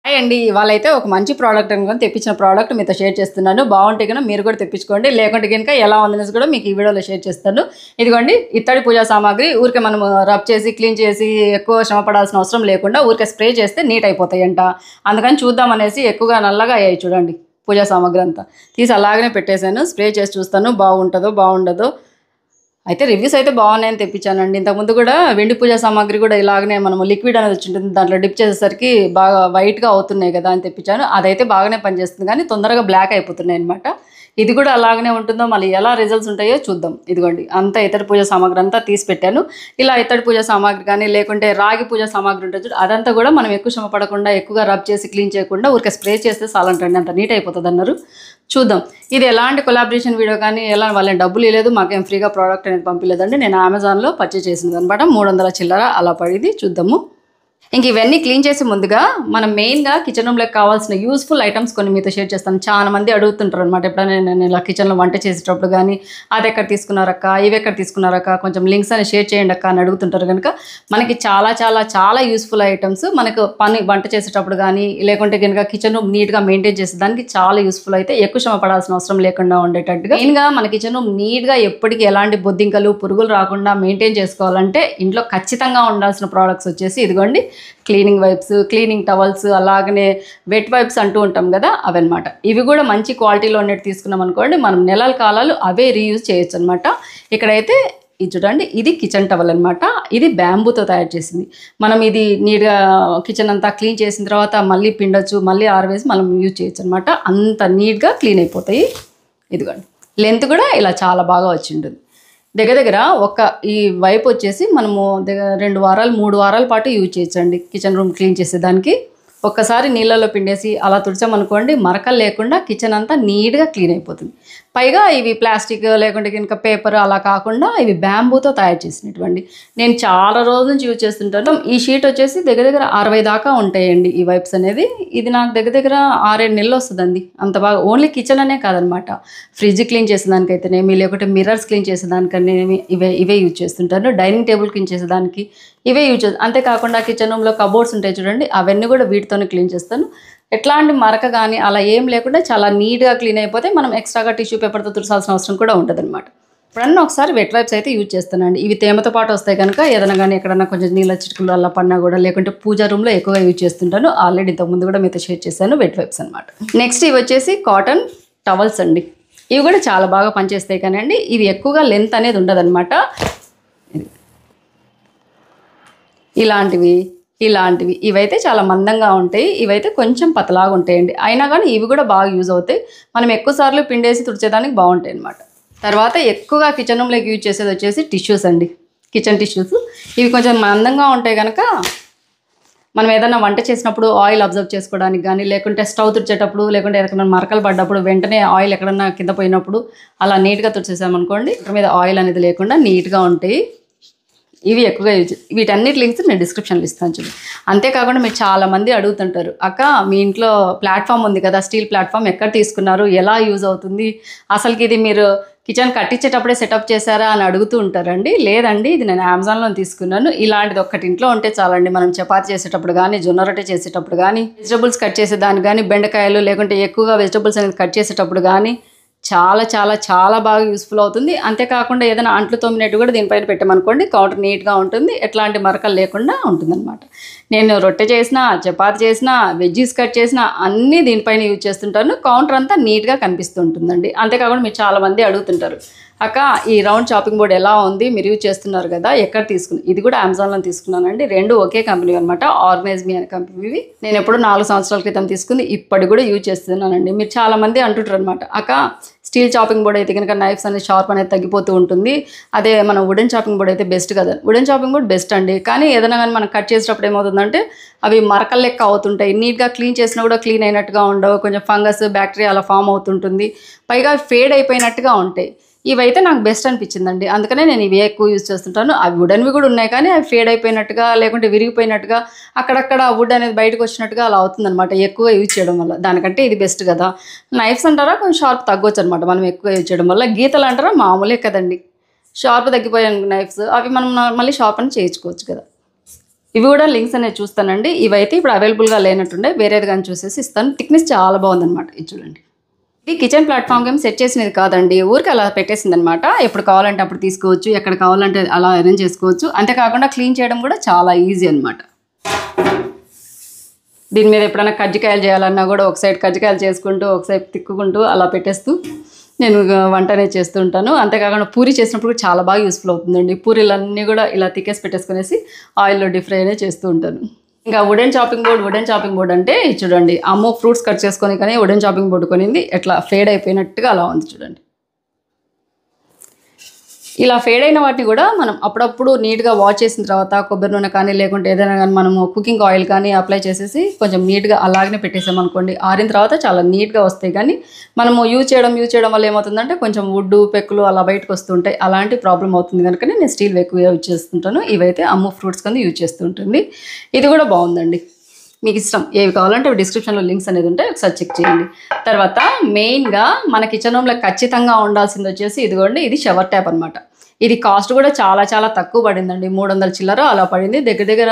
Hi అండి. ఇవాళైతే ఒక మంచి ప్రోడక్ట్ అనుకొని తెప్పించిన ప్రోడక్ట్ మీతో షేర్ చేస్తున్నాను. బాగుంటే కనుక మీరు కూడా తెప్పించుకోండి. లేకుంటే కనుక ఎలా ఉందనేసి కూడా మీకు ఈ వీడియోలో షేర్ చేస్తాను. ఇదిగోండి ఇత్తడి పూజా సామాగ్రి. ఊరికే మనం రబ్ చేసి క్లీన్ చేసి ఎక్కువ శ్రమ పడాల్సిన అవసరం లేకుండా ఊరికే స్ప్రే చేస్తే నీట్ అయిపోతాయంట. అందుకని చూద్దామనేసి ఎక్కువగా నల్లగా అయ్యాయి చూడండి పూజా సామాగ్రి అంతా. తీసి అలాగనే పెట్టేశాను. స్ప్రే చేసి చూస్తాను బాగుంటుందో బాగుండదో. అయితే రివ్యూస్ అయితే బాగున్నాయని తెప్పించానండి. ఇంతకుముందు కూడా వెండి పూజా సామాగ్రి కూడా ఇలాగనే మనము లిక్విడ్ అనేది వచ్చి ఉంటుంది, దాంట్లో డిప్ చేసేసరికి బాగా వైట్గా అవుతున్నాయి కదా అని తెప్పించాను. అదైతే బాగానే పనిచేస్తుంది కానీ తొందరగా బ్లాక్ అయిపోతున్నాయి అనమాట. ఇది కూడా అలాగనే ఉంటుందో మళ్ళీ ఎలా రిజల్ట్స్ ఉంటాయో చూద్దాం. ఇదిగోండి అంతా ఇత్తడి పూజ సామాగ్రి అంతా తీసి పెట్టాను. ఇలా ఇత్తడి పూజ సామాగ్రి కానీ లేకుంటే రాగి పూజ సామాగ్రి ఉంటుంది చూడు, అదంతా కూడా మనం ఎక్కువ శ్రమ పడకుండా ఎక్కువగా రబ్ చేసి క్లీన్ చేయకుండా ఊరికే స్ప్రే చేస్తే చాలంటండి, అంత నీట్ అయిపోతుంది అన్నారు. చూద్దాం. ఇది ఎలాంటి కొలాబరేషన్ వీడియో కానీ ఎలా వాళ్ళని డబ్బులు ఇవ్వలేదు, మాకేం ఫ్రీగా ప్రోడక్ట్ అనేది పంపించలేదండి. నేను అమెజాన్లో పర్చేస్ చేసినది అనమాట. 300 చిల్లర అలా పడింది. చూద్దాము. ఇంక ఇవన్నీ క్లీన్ చేసే ముందుగా మనం మెయిన్గా కిచెన్ రూమ్లోకి కావాల్సిన యూస్ఫుల్ ఐటమ్స్ కొన్ని మీతో షేర్ చేస్తాను. చాలా మంది అడుగుతుంటారు అనమాట, ఎప్పుడైనా నేను ఇలా కిచెన్లో వంట చేసేటప్పుడు కానీ అది ఎక్కడ తీసుకున్నారక్క, ఇవి ఎక్కడ తీసుకున్నారక్క, కొంచెం లింక్స్ అని షేర్ చేయండి అక్క అని అడుగుతుంటారు. కనుక మనకి చాలా చాలా చాలా యూస్ఫుల్ ఐటమ్స్ మనకు వంట చేసేటప్పుడు కానీ లేకుంటే కనుక కిచెన్ రూమ్ నీట్గా మెయింటైన్ చేసేదానికి చాలా యూస్ఫుల్ అయితే ఎక్కువ శ్రమ పడాల్సిన అవసరం లేకుండా ఉండేటట్టుగా మెయిన్గా మన కిచెన్ రూమ్ నీట్గా ఎప్పటికీ ఎలాంటి బొద్దింకలు పురుగులు రాకుండా మెయింటైన్ చేసుకోవాలంటే ఇంట్లో ఖచ్చితంగా ఉండాల్సిన ప్రోడక్ట్స్ వచ్చేసి ఇదిగోండి క్లీనింగ్ వైప్స్, క్లీనింగ్ టవల్స్, అలాగనే వెట్ వైప్స్ అంటూ ఉంటాం కదా అవన్నమాట. ఇవి కూడా మంచి క్వాలిటీలో ఉన్నట్టు తీసుకున్నాం అనుకోండి, మనం నెలల కాలాలు అవే రీయూజ్ చేయొచ్చు అనమాట. ఇక్కడైతే ఇది చూడండి, ఇది కిచెన్ టవల్ అనమాట. ఇది బ్యాంబూతో తయారు చేసింది. మనం ఇది నీట్గా కిచెన్ అంతా క్లీన్ చేసిన తర్వాత మళ్ళీ పిండొచ్చు, మళ్ళీ ఆరవేసి మనం యూజ్ చేయొచ్చు అనమాట. అంత నీట్గా క్లీన్ అయిపోతాయి. ఇదిగోండి లెంత్ కూడా ఇలా చాలా బాగా వచ్చి ఉంటుంది. దగ్గర ఈ వైపు వచ్చేసి మనము 2 వారాలు 3 వారాల పాటు యూజ్ చేయొచ్చండి కిచెన్ రూమ్ క్లీన్ చేసేదానికి. ఒక్కసారి నీళ్ళలో పిండేసి అలా తుడిచామనుకోండి, మరకలు లేకుండా కిచెన్ అంతా నీట్గా క్లీన్ అయిపోతుంది. పైగా ఇవి ప్లాస్టిక్ లేకుంటే కనుక పేపర్ అలా కాకుండా ఇవి బ్యాంబూతో తయారు చేసినటువంటి. నేను చాలా రోజుల నుంచి యూజ్ చేస్తుంటాను. ఈ షీట్ వచ్చేసి దగ్గర 60 దాకా ఉంటాయండి ఈ వైప్స్ అనేది. ఇది నాకు దగ్గర 6-7 నెలలు వస్తుందండి. అంత బాగా ఓన్లీ కిచెన్ అనే కాదనమాట, ఫ్రిడ్జ్ క్లీన్ చేసేదానికైతేనేమి లేకుంటే మిర్రర్స్ క్లీన్ చేసేదానికనేమి ఇవే యూజ్ చేస్తుంటాను. డైనింగ్ టేబుల్ క్లీన్ చేసేదానికి ఇవే యూజ్ చేస్తాను. అంతేకాకుండా కిచెన్ రూమ్లో కబోర్డ్స్ ఉంటాయి చూడండి, అవన్నీ కూడా వీటితోనే క్లీన్ చేస్తాను. ఎట్లాంటి మరక కానీ అలా ఏం లేకుండా చాలా నీట్గా క్లీన్ అయిపోతే మనం ఎక్స్ట్రాగా టిష్యూ పేపర్తో తుడసాల్సిన అవసరం కూడా ఉంటుంది అనమాట. ఇప్పుడన్నా ఒకసారి వెట్ వైప్స్ అయితే యూజ్ చేస్తానండి. ఇవి తేమతో పాటు వస్తాయి కనుక ఏదైనా కానీ ఎక్కడన్నా కొంచెం నీళ్ళ చిటుకులు అలా పడినా కూడా లేకుంటే పూజా రూమ్లో ఎక్కువగా యూజ్ చేస్తుంటాను. ఆల్రెడీ ఇంతకుముందు కూడా మీతో షేర్ చేశాను వెట్ వైప్స్ అనమాట. నెక్స్ట్ ఇవి వచ్చేసి కాటన్ టవల్స్ అండి. ఇవి కూడా చాలా బాగా పనిచేస్తాయి కానీ అండి ఇవి ఎక్కువగా లెంత్ అనేది ఉండదన్నమాట. ఇలాంటివి ఇవైతే చాలా మందంగా ఉంటాయి. ఇవైతే కొంచెం పతలాగా ఉంటాయండి. అయినా కానీ ఇవి కూడా బాగా యూజ్ అవుతాయి. మనం ఎక్కువసార్లు పిండేసి తుడిచేదానికి బాగుంటాయి అన్నమాట. తర్వాత ఎక్కువగా కిచెన్ రూమ్లోకి యూజ్ చేసేది వచ్చేసి టిష్యూస్ అండి, కిచెన్ టిష్యూస్. ఇవి కొంచెం మందంగా ఉంటాయి కనుక మనం ఏదైనా వంట చేసినప్పుడు ఆయిల్ అబ్జర్వ్ చేసుకోవడానికి కానీ లేకుంటే స్టవ్ తుడిచేటప్పుడు లేకుంటే ఎక్కడైనా మరకలు పడ్డప్పుడు వెంటనే ఆయిల్ ఎక్కడన్నా కింద పోయినప్పుడు అలా నీట్గా తుడిచేసామనుకోండి, ఇక్కడ మీద ఆయిల్ అనేది లేకుండా నీట్గా ఉంటాయి. ఇవి ఎక్కువగా యూజ్, వీటన్నిటి లింక్స్ నేను డిస్క్రిప్షన్లో ఇస్తాను చూడండి. అంతేకాకుండా మీరు చాలామంది అడుగుతుంటారు, అక్క మీ ఇంట్లో ప్లాట్ఫామ్ ఉంది కదా, స్టీల్ ప్లాట్ఫామ్ ఎక్కడ తీసుకున్నారు, ఎలా యూజ్ అవుతుంది, అసలుకి ఇది మీరు కిచెన్ కట్టించేటప్పుడే సెటప్ చేశారా అని అడుగుతూ ఉంటారండి. లేదండి, ఇది నేను అమెజాన్లో తీసుకున్నాను. ఇలాంటిది ఒక్కటి ఇంట్లో ఉంటే చాలండి. మనం చపాతీ చేసేటప్పుడు కానీ జొన్న రొట్టె చేసేటప్పుడు కానీ వెజిటబుల్స్ కట్ చేసేదానికి కానీ బెండకాయలు లేకుంటే ఎక్కువగా వెజిటబుల్స్ అనేది కట్ చేసేటప్పుడు కానీ చాలా చాలా చాలా బాగా యూస్ఫుల్ అవుతుంది. అంతేకాకుండా ఏదైనా అంట్లు తోమినట్టు కూడా దీనిపైన పెట్టామనుకోండి, కౌంటర్ నీట్గా ఉంటుంది, ఎట్లాంటి మరకలు లేకుండా ఉంటుందన్నమాట. నేను రొట్టె చేసినా చపాతీ చేసినా వెజ్జీస్ కట్ చేసినా అన్నీ దీనిపైన యూజ్ చేస్తుంటాను. కౌంటర్ అంతా నీట్గా కనిపిస్తూ ఉంటుందండి. అంతేకాకుండా మీరు చాలామంది అడుగుతుంటారు, అక్క ఈ రౌండ్ చాపింగ్ బోర్డ్ ఎలా ఉంది, మీరు యూజ్ చేస్తున్నారు కదా, ఎక్కడ తీసుకున్నాను. ఇది కూడా అమెజాన్లో తీసుకున్నానండి. 2 ఒకే కంపెనీ అనమాట, ఆర్గనైజ్ మీ అనే కంపెనీవి. నేను ఎప్పుడు 4 సంవత్సరాల క్రితం తీసుకుంది, ఇప్పటికి కూడా యూజ్ చేస్తున్నానండి. మీరు చాలామంది అంటుంటారు అనమాట, అక్క స్టీల్ చాపింగ్ బోర్డ్ అయితే కనుక నైఫ్స్ అనేది షార్ప్ అనేది తగ్గిపోతూ ఉంటుంది, అదే మనం వుడెన్ చాపింగ్ బోర్డ్ అయితే బెస్ట్ కదా. వుడెన్ చాపింగ్ బోర్డ్ బెస్ట్ అండి, కానీ ఏదైనా కానీ మనం కట్ చేసేటప్పుడు ఏమవుతుందంటే అవి మరకల లెక్క అవుతుంటాయి. నీట్గా క్లీన్ చేసినా కూడా క్లీన్ అయినట్టుగా ఉండవు, కొంచెం ఫంగస్ బ్యాక్టీరియా అలా ఫామ్ అవుతుంటుంది, పైగా ఫేడ్ అయిపోయినట్టుగా ఉంటాయి. ఇవైతే నాకు బెస్ట్ అనిపించిందండి, అందుకనే నేను ఇవి ఎక్కువ యూజ్ చేస్తుంటాను. అవి వుడెన్వి కూడా ఉన్నాయి కానీ అవి ఫేడ్ అయిపోయినట్టుగా లేకుంటే విరిగిపోయినట్టుగా అక్కడక్కడ వుడ్ అనేది బయటకు వచ్చినట్టుగా అలా అవుతుందన్నమాట ఎక్కువ యూజ్ చేయడం వల్ల. దానికంటే ఇది బెస్ట్ కదా. నైఫ్స్ అంటారా కొంచెం షార్ప్ తగ్గొచ్చు అనమాట మనం ఎక్కువ యూజ్ చేయడం వల్ల. గీతలు అంటారా మామూలే కదండి, షార్ప్ తగ్గిపోయాను నైఫ్స్ అవి మనం మళ్ళీ షార్ప్ అని చేయించుకోవచ్చు కదా. ఇవి కూడా లింక్స్ అనేది చూస్తానండి. ఇవైతే ఇప్పుడు అవైలబుల్గా లేనట్టుండే, వేరేది కానీ చూసేసి ఇస్తాను. థిక్నెస్ చాలా బాగుందన్నమాట. ఇది చూడండి. ఇది కిచెన్ ప్లాట్ఫామ్ ఏం సెట్ చేసినది కాదండి, ఊరికి అలా పెట్టేసింది అనమాట. ఎప్పుడు కావాలంటే అప్పుడు తీసుకోవచ్చు, ఎక్కడ కావాలంటే అలా అరేంజ్ చేసుకోవచ్చు. అంతేకాకుండా క్లీన్ చేయడం కూడా చాలా ఈజీ అనమాట. దీని మీద ఎప్పుడైనా కజ్జికాయలు చేయాలన్నా కూడా ఒక సైడ్ కజ్జికాయలు చేసుకుంటూ ఒక సైడ్ తిక్కుకుంటూ అలా పెట్టేస్తూ నేను వంట అనేది చేస్తూ ఉంటాను. అంతేకాకుండా పూరి చేసినప్పుడు చాలా బాగా యూస్ఫుల్ అవుతుందండి. పూరీలన్నీ కూడా ఇలా తిక్కేసి పెట్టేసుకునేసి ఆయిల్లో డీప్ ఫ్రై అనేది చేస్తూ ఉంటాను. ఇంకా వుడెన్ చాపింగ్ బోర్డ్ అంటే చూడండి, అమ్మో ఫ్రూట్స్ కట్ చేసుకొని కానీ వుడెన్ చాపింగ్ బోర్డు కొనింది, ఎట్లా ఫేడ్ అయిపోయినట్టుగా అలా ఉంది చూడండి. ఇలా ఫేడ్ అయిన వాటిని కూడా మనం అప్పుడప్పుడు నీట్గా వాష్ చేసిన తర్వాత కొబ్బరి నూనె కానీ లేకుంటే ఏదైనా కానీ మనము కుకింగ్ ఆయిల్ కానీ అప్లై చేసేసి కొంచెం నీట్గా అలాగనే పెట్టేసామనుకోండి, ఆరిన తర్వాత చాలా నీట్గా వస్తాయి. కానీ మనము యూజ్ చేయడం వల్ల ఏమవుతుందంటే కొంచెం వుడ్డు పెక్కులు అలా బయటకు వస్తుంటాయి. అలాంటి ప్రాబ్లం అవుతుంది కనుకనే నేను స్టీల్ ఎక్కువ యూజ్ చేస్తుంటాను. ఇవైతే అమ్ము ఫ్రూట్స్ కింద యూజ్ చేస్తూ ఉంటుంది. ఇది కూడా బాగుందండి. మీకు ఇష్టం ఏవి కావాలంటే డిస్క్రిప్షన్లో లింక్స్ అనేది ఉంటాయి, ఒకసారి చెక్ చేయండి. తర్వాత మెయిన్గా మన కిచెన్ రూమ్లో ఖచ్చితంగా ఉండాల్సింది వచ్చేసి ఇదిగోండి, ఇది షవర్ ట్యాప్ అనమాట. ఇది కాస్ట్ కూడా చాలా చాలా తక్కువ పడిందండి, 300 చిల్లర అలా పడింది. దగ్గర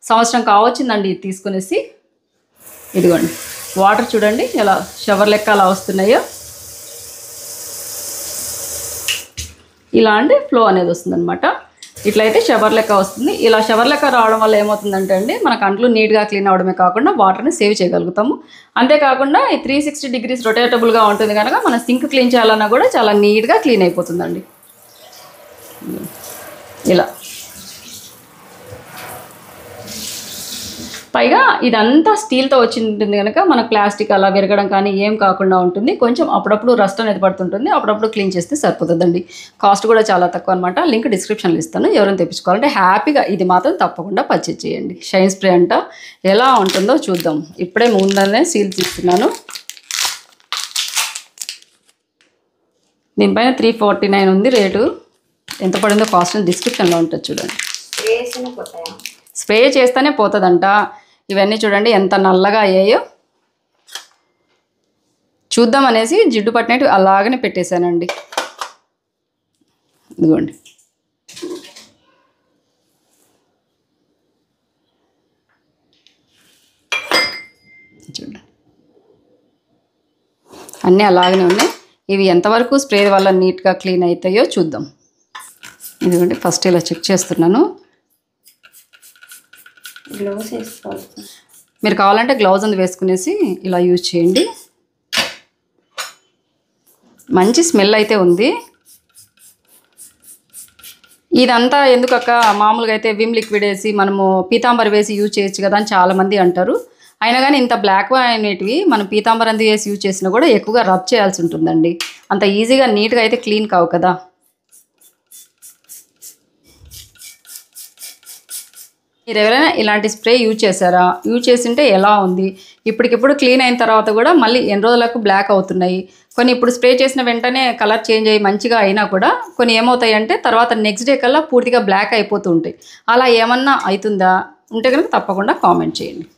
సంవత్సరం కావచ్చిందండి ఇది తీసుకునేసి. ఇదిగోండి వాటర్ చూడండి ఎలా షవర్ లెక్క అలా వస్తున్నాయో, ఇలాంటి ఫ్లో అనేది వస్తుందన్నమాట. ఇట్లయితే షవర్ లెక్క వస్తుంది. ఇలా షవర్ లెక్క రావడం వల్ల ఏమవుతుందంటే అండి, మన కంట్లు నీట్గా క్లీన్ అవడమే కాకుండా వాటర్ని సేవ్ చేయగలుగుతాము. అంతేకాకుండా ఈ 360 డిగ్రీస్ రొటేటబుల్గా ఉంటుంది కనుక మన సింక్ క్లీన్ చేయాలన్నా కూడా చాలా నీట్గా క్లీన్ అయిపోతుందండి. ఇలా పైగా ఇదంతా స్టీల్తో వచ్చి ఉంటుంది కనుక మనకు ప్లాస్టిక్ అలా విరగడం కానీ ఏం కాకుండా ఉంటుంది. కొంచెం అప్పుడప్పుడు రస్ట్ అనేది పడుతుంటుంది, అప్పుడప్పుడు క్లీన్ చేస్తే సరిపోతుందండి. కాస్ట్ కూడా చాలా తక్కువ అనమాట. లింక్ డిస్క్రిప్షన్లో ఇస్తాను, ఎవరైనా తెప్పించుకోవాలంటే హ్యాపీగా ఇది మాత్రం తప్పకుండా పర్చేజ్ చేయండి. షైన్ స్ప్రే అంట ఎలా ఉంటుందో చూద్దాం. ఇప్పుడే ముందరనే సీల్ తీస్తున్నాను. దీనిపైన 349 ఉంది రేటు. ఎంత పడిందో కాస్ట్ డిస్క్రిప్షన్లో ఉంటుంది చూడండి. స్ప్రే చేస్తేనే పోతుందంట. ఇవన్నీ చూడండి ఎంత నల్లగా అయ్యాయో. చూద్దాం అనేసి జిడ్డు పట్టినట్టు అలాగనే పెట్టేశానండి. ఇదిగోండి చూడండి, అన్నీ అలాగనే ఉన్నాయి. ఇవి ఎంతవరకు స్ప్రే వల్ల నీట్గా క్లీన్ అవుతాయో చూద్దాం. ఇదిగోండి ఫస్ట్ ఇలా చెక్ చేస్తున్నాను. గ్లౌస్ వేసుకోవాలి. మీరు కావాలంటే గ్లౌజ్ అందు వేసుకునేసి ఇలా యూజ్ చేయండి. మంచి స్మెల్ అయితే ఉంది. ఇదంతా ఎందుకక్క, మామూలుగా అయితే విమ్ లిక్విడ్ వేసి మనము పీతాంబర్ వేసి యూజ్ చేయొచ్చు కదా అని చాలామంది అంటారు. అయినా కానీ ఇంత బ్లాక్ అనేటివి మనం పీతాంబర్ వేసి యూజ్ చేసినా కూడా ఎక్కువగా రబ్ చేయాల్సి ఉంటుందండి. అంత ఈజీగా నీట్గా అయితే క్లీన్ కావు కదా. మీరు ఎవరైనా ఇలాంటి స్ప్రే యూజ్ చేశారా? యూజ్ చేసింటే ఎలా ఉంది? ఇప్పటికిప్పుడు క్లీన్ అయిన తర్వాత కూడా మళ్ళీ ఎన్ని రోజులకు బ్లాక్ అవుతున్నాయి. కొన్ని ఇప్పుడు స్ప్రే చేసిన వెంటనే కలర్ చేంజ్ అయ్యి మంచిగా అయినా కూడా కొన్ని ఏమవుతాయి అంటే తర్వాత నెక్స్ట్ డే కల్లా పూర్తిగా బ్లాక్ అయిపోతూ ఉంటాయి. అలా ఏమన్నా అవుతుందా? ఉంటే కనుక తప్పకుండా కామెంట్ చేయండి.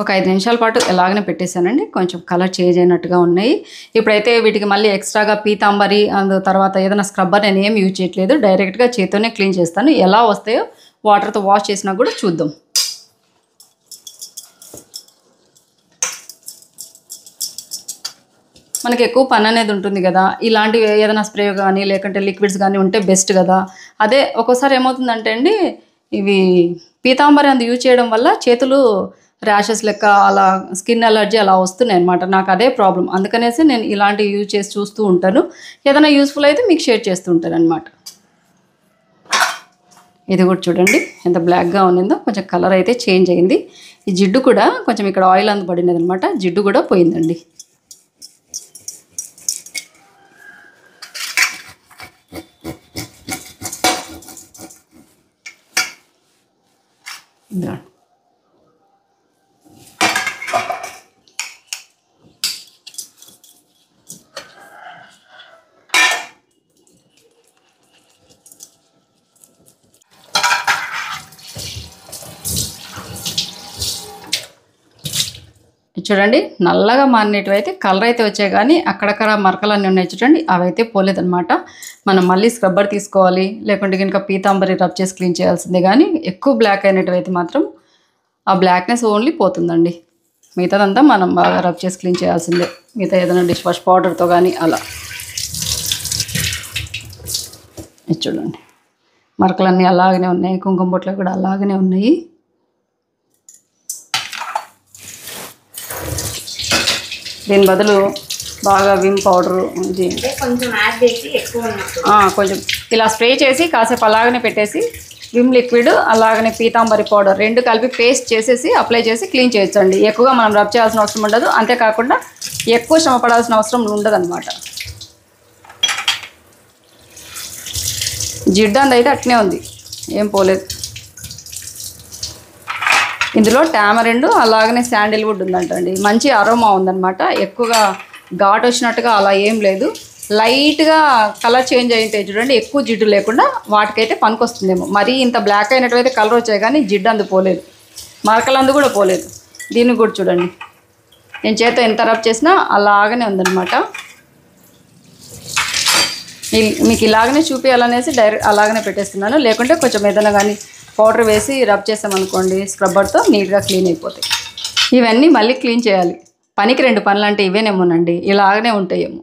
ఒక 5 నిమిషాల పాటు ఎలాగనే పెట్టేశానండి. కొంచెం కలర్ చేంజ్ అయినట్టుగా ఉన్నాయి. ఇప్పుడైతే వీటికి మళ్ళీ ఎక్స్ట్రాగా పీతాంబరి అండ్ తర్వాత ఏదైనా స్క్రబ్బర్ నేను ఏం యూజ్ చేయట్లేదు, డైరెక్ట్గా చేతితోనే క్లీన్ చేస్తాను. ఎలా వస్తాయో వాటర్తో వాష్ చేసినా కూడా చూద్దాం. మనకి ఎక్కువ పని అనేది ఉంటుంది కదా, ఇలాంటివి ఏదైనా స్ప్రే కానీ లేకుంటే లిక్విడ్స్ కానీ ఉంటే బెస్ట్ కదా. అదే ఒక్కోసారి ఏమవుతుందంటే అండి, ఇవి పీతాంబరి అందు యూజ్ చేయడం వల్ల చేతులు ర్యాషెస్ లెక్క అలా స్కిన్ అలర్జీ అలా వస్తున్నాయి అనమాట. నాకు అదే ప్రాబ్లం. అందుకనేసి నేను ఇలాంటివి యూజ్ చేసి చూస్తూ ఉంటాను. ఏదైనా యూస్ఫుల్ అయితే మీకు షేర్ చేస్తూ ఉంటాను అనమాట. ఇది కూడా చూడండి ఎంత బ్లాక్గా ఉన్నదో, కొంచెం కలర్ అయితే చేంజ్ అయింది. ఈ జిడ్డు కూడా కొంచెం ఇక్కడ ఆయిల్ అందు పడినది అనమాట, జిడ్డు కూడా పోయిందండి. చూడండి నల్లగా మారినట్టు అయితే కలర్ అయితే వచ్చాయి, కానీ అక్కడక్కడ మరకలన్నీ ఉన్నాయి చూడండి, అవైతే పోలేదన్నమాట. మనం మళ్ళీ స్క్రబ్బర్ తీసుకోవాలి, లేకుంటే కనుక పీతాంబరి రబ్ చేసి క్లీన్ చేయాల్సిందే. కానీ ఎక్కువ బ్లాక్ అయినట్టయితే మాత్రం ఆ బ్లాక్నెస్ ఓన్లీ పోతుందండి. మిగతాదంతా మనం బాగా రబ్ చేసి క్లీన్ చేయాల్సిందే. మిగతా ఏదైనా డిష్ వాష్ పౌడర్తో కానీ అలా. ఇది చూడండి, మరకలన్నీ అలాగనే ఉన్నాయి, కుంకుమ బొట్లు కూడా అలాగనే ఉన్నాయి. దీని బదులు బాగా విమ్ పౌడరు ఇది కొంచెం ఇలా స్ప్రే చేసి కాసేపు అలాగనే పెట్టేసి విమ్ లిక్విడ్ అలాగనే పీతాంబరి పౌడర్ 2 కలిపి పేస్ట్ చేసేసి అప్లై చేసి క్లీన్ చేయొచ్చండి. ఎక్కువగా మనం రబ్ చేయాల్సిన అవసరం ఉండదు, అంతేకాకుండా ఎక్కువ శ్రమ పడాల్సిన అవసరం ఉండదన్నమాట. జిడ్డంది అయితే అట్నే ఉంది, ఏం పోలేదు. ఇందులో టామరిండ్ అలాగనే శాండిల్వుడ్ ఉందంటండి. మంచి అరోమా ఉందన్నమాట. ఎక్కువగా ఘాట్ వచ్చినట్టుగా అలా ఏం లేదు. లైట్గా కలర్ చేంజ్ అయితే చూడండి, ఎక్కువ జిడ్డు లేకుండా వాటికైతే పనికొస్తుందేమో. మరీ ఇంత బ్లాక్ అయినట్టువైతే కలర్ వచ్చాయి కానీ జిడ్డు అందు పోలేదు, మరకలందు కూడా పోలేదు. దీన్ని కూడా చూడండి, నేను చేత ఎంత రబ్ చేసినా అలాగనే ఉందన్నమాట. మీకు ఇలాగనే చూపించాలనేసి డైరెక్ట్ అలాగనే పెట్టేస్తున్నాను. లేకుంటే కొంచెం ఏదైనా కానీ పౌడర్ వేసి రబ్ చేసామనుకోండి స్క్రబ్బర్తో నీట్గా క్లీన్ అయిపోతాయి. ఇవన్నీ మళ్ళీ క్లీన్ చేయాలి. పనికి 2 పనులు అంటే ఇవేనేమోనండి, ఇలాగనే ఉంటాయేమో.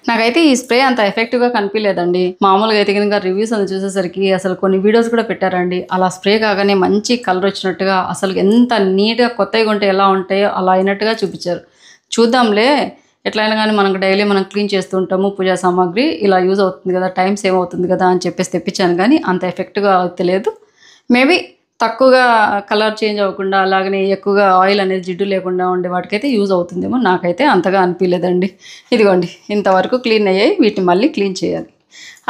నాకైతే ఈ స్ప్రే అంత ఎఫెక్టివ్గా కనిపించలేదండి. మామూలుగా అయితే కనుక రివ్యూస్ అని చూసేసరికి అసలు కొన్ని వీడియోస్ కూడా పెట్టారండి. అలా స్ప్రే కాగానే మంచి కలర్ వచ్చినట్టుగా, అసలు ఎంత నీట్గా కొత్తగా ఉంటే ఎలా ఉంటాయో అలా అయినట్టుగా చూపించారు. చూద్దాంలే, ఎట్లయినా కానీ మనకు డైలీ మనం క్లీన్ చేస్తూ ఉంటాము పూజా సామాగ్రి, ఇలా యూజ్ అవుతుంది కదా, టైం సేవ్ అవుతుంది కదా అని చెప్పేసి తెప్పించాను. కానీ అంత ఎఫెక్ట్గా తెలియదు. మేబీ తక్కువగా కలర్ చేంజ్ అవ్వకుండా అలాగనే ఎక్కువగా ఆయిల్ అనేది జిడ్డు లేకుండా ఉండే వాటికైతే యూజ్ అవుతుందేమో. నాకైతే అంతగా అనిపించలేదండి. ఇదిగోండి ఇంతవరకు క్లీన్ అయ్యాయి, వీటిని మళ్ళీ క్లీన్ చేయాలి.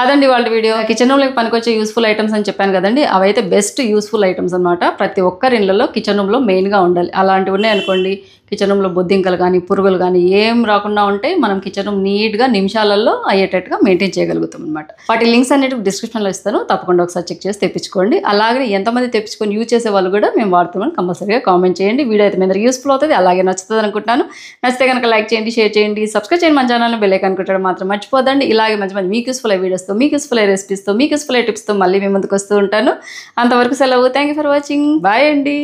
అదండి వాళ్ళ వీడియో. కిచెన్ రూమ్లోకి పనికొచ్చే యూస్ఫుల్ ఐటమ్స్ అని చెప్పాను కదండి, అవైతే బెస్ట్ యూస్ఫుల్ ఐటమ్స్ అనమాట. ప్రతి ఒక్కరి ఇళ్ళలో కిచెన్ రూమ్లో మెయిన్గా ఉండాలి. అలాంటివి ఉన్నాయనుకోండి, కిచెన్ రూమ్లో బొద్దింకలు కానీ పురుగులు కానీ ఏం రాకుండా ఉంటే మనం కిచెన్ రూమ్ నీట్గా నిమిషాలలో అయ్యేటట్టుగా మెయింటైన్ చేయగలుగుతాం అనమాట. వాటి లింక్స్ అన్నిటి డిస్క్రిప్షన్లో ఇస్తాను, తప్పకుండా ఒకసారి చెక్ చేసి తెప్పించుకోండి. అలాగే ఎంతమంది తెప్పించుకొని యూజ్ చేసే వాళ్ళు కూడా మేము వాడుతున్నాం కంపల్సరీగా కామెంట్ చేయండి. వీడియో అయితే మీద యూస్ఫుల్ అవుతుంది, అలాగే నచ్చుతుంది అనుకుంటున్నాను. నచ్చితే కనుక లైక్ చేయండి, షేర్ చేయండి, సబ్స్క్రైబ్ చేయండి మన ఛానల్ని. బెల్ ఐకాన్ కొట్టడం మాత్రం మర్చిపోదండి. ఇలాగే మంచి మంచి మీకు యూస్ఫుల్ వీడియోస్తో, మీకు యూస్ఫుల్ రెసిపీస్తో, మీకు యూస్ఫుల్ టిప్స్తో మళ్ళీ మీ ముందుకు వస్తూ ఉంటాను. అంతవరకు సెలవు. Thank you for watching. Bye అండి.